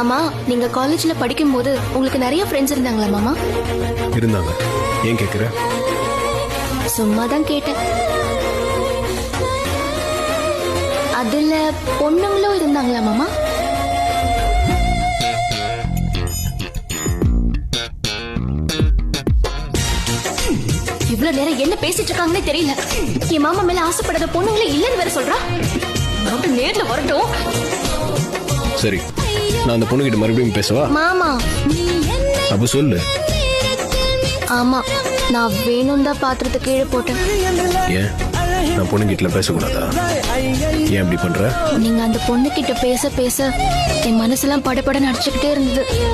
ஆமா, நீங்க காலேஜ்ல படிக்கும்போது உங்களுக்கு நிறைய ஃப்ரெண்ட்ஸ் இருந்தாங்களா மாமா? இருந்தாங்க. ஏன் கேக்குற? சும்மா தான் கேட்டேன். அதுல பொண்ணுங்களும் இருந்தாங்களா மாமா? இவ்வளவு நேரம் என்ன பேசிட்டு இருக்காங்கன்னே தெரியல. என் மாமா மேல ஆசைப்படாத பொண்ணுங்களே இல்லன்னு வேற சொல்றா. நான் நேர்ல வரட்டும். சரி, நான் அந்த பொண்ணுகிட்ட மறுபடியும் பேசவா? மாமா அப்ப சொல்லு. ஆமா, நான் வேணும் தான் பாத்திரத்தை கீழே போட்டேன். ஏன் நான் பொண்ணுகிட்ட பேசக்கூடாதா? ஏன் அப்படி பண்ற? நீங்க அந்த பொண்ணு கிட்ட பேச பேச என் மனசெல்லாம் படபட நடிச்சுக்கிட்டே இருந்தது. ஐயோ